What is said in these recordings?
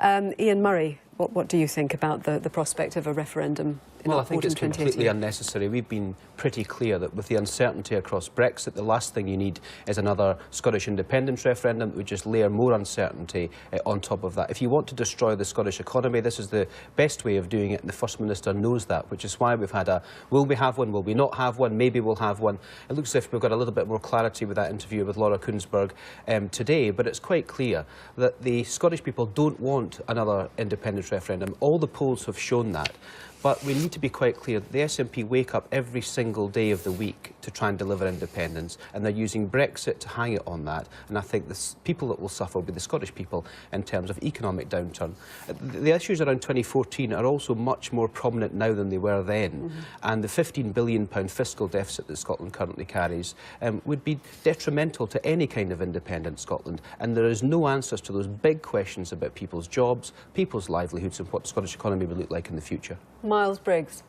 Ian Murray, what do you think about the prospect of a referendum in Well, I think it's 2018? completely unnecessary. We've been pretty clear that with the uncertainty across Brexit, the last thing you need is another Scottish independence referendum that would just layer more uncertainty on top of that. If you want to destroy the Scottish economy, this is the best way of doing it, and the First Minister knows that, which is why we've had a will we have one, will we not have one, maybe we'll have one. It looks as if we've got a little bit more clarity with that interview with Laura Kuenssberg today, but it's quite clear that the Scottish people don't want another independence referendum. All the polls have shown that. But we need to be quite clear that the SNP wake up every single day of the week to try and deliver independence, and they're using Brexit to hang it on that. And I think the people that will suffer will be the Scottish people in terms of economic downturn. The issues around 2014 are also much more prominent now than they were then. And the £15 billion fiscal deficit that Scotland currently carries would be detrimental to any kind of independent Scotland. And there is no answers to those big questions about people's jobs, people's livelihoods, and what the Scottish economy will look like in the future. Miles Briggs.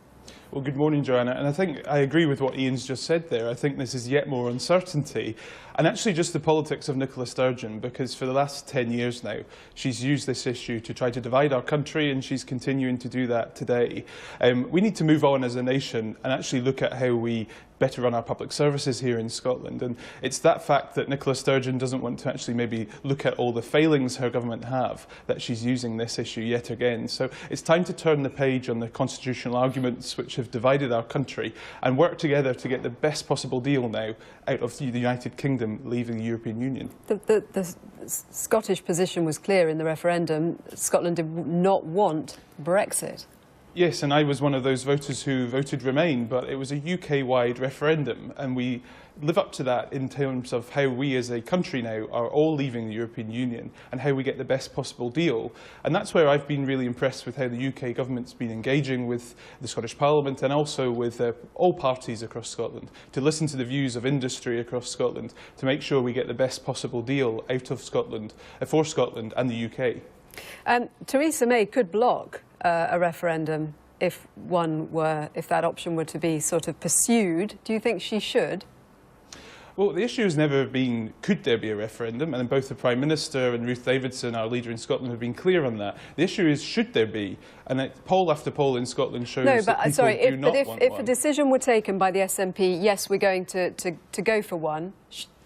Well, good morning, Joanna. And I think I agree with what Ian's just said there. I think this is yet more uncertainty. And actually just the politics of Nicola Sturgeon, because for the last 10 years now, she's used this issue to try to divide our country, and she's continuing to do that today. We need to move on as a nation and actually look at how we better run our public services here in Scotland. And it's that fact that Nicola Sturgeon doesn't want to actually maybe look at all the failings her government have that she's using this issue yet again. So it's time to turn the page on the constitutional arguments which have divided our country and work together to get the best possible deal now out of the United Kingdom leaving the European Union. The Scottish position was clear in the referendum. Scotland did not want Brexit. Yes, and I was one of those voters who voted Remain, but it was a UK-wide referendum, and we live up to that in terms of how we as a country now are all leaving the European Union and how we get the best possible deal. And that's where I've been really impressed with how the UK government's been engaging with the Scottish Parliament and also with all parties across Scotland to listen to the views of industry across Scotland to make sure we get the best possible deal out of Scotland, for Scotland and the UK. Theresa May could block a referendum if that option were to be sort of pursued. Do you think she should? Well, the issue has never been, could there be a referendum? And both the Prime Minister and Ruth Davidson, our leader in Scotland, have been clear on that. The issue is, should there be? And poll after poll in Scotland shows that people do not want one. If a decision were taken by the SNP, yes, we're going to go for one,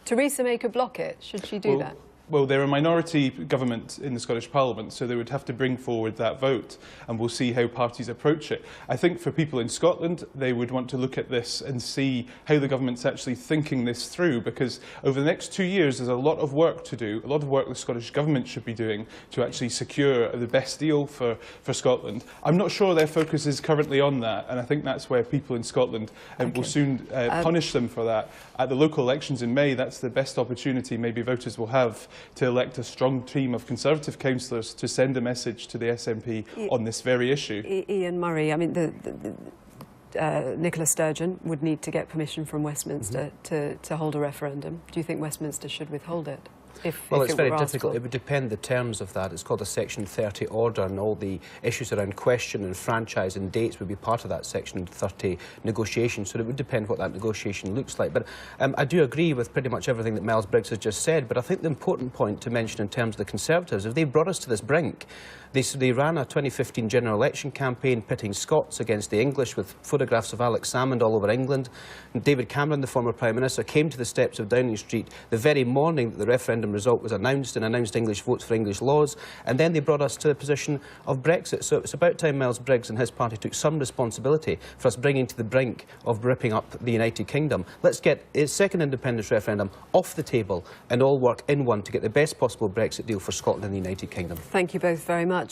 Theresa May could block it. Should she do that? Well, they're a minority government in the Scottish Parliament, so they would have to bring forward that vote, and we'll see how parties approach it. I think for people in Scotland, they would want to look at this and see how the government's actually thinking this through, because over the next 2 years, there's a lot of work to do, a lot of work the Scottish Government should be doing to actually secure the best deal for Scotland. I'm not sure their focus is currently on that, and I think that's where people in Scotland will soon punish them for that. At the local elections in May, that's the best opportunity maybe voters will have to elect a strong team of Conservative councillors to send a message to the SNP on this very issue. Ian Murray, I mean, Nicola Sturgeon would need to get permission from Westminster to hold a referendum. Do you think Westminster should withhold it? Well, it's very difficult. It would depend the terms of that. It's called a Section 30 order, and all the issues around question and franchise and dates would be part of that Section 30 negotiation, so it would depend what that negotiation looks like. But I do agree with pretty much everything that Miles Briggs has just said, but I think the important point to mention in terms of the Conservatives, if they brought us to this brink, they ran a 2015 general election campaign pitting Scots against the English with photographs of Alex Salmond all over England. And David Cameron, the former Prime Minister, came to the steps of Downing Street the very morning that the referendum result was announced and announced English votes for English laws, and then they brought us to the position of Brexit. So it's about time Miles Briggs and his party took some responsibility for us bringing to the brink of ripping up the United Kingdom. Let's get a second independence referendum off the table and all work in one to get the best possible Brexit deal for Scotland and the United Kingdom. Thank you both very much.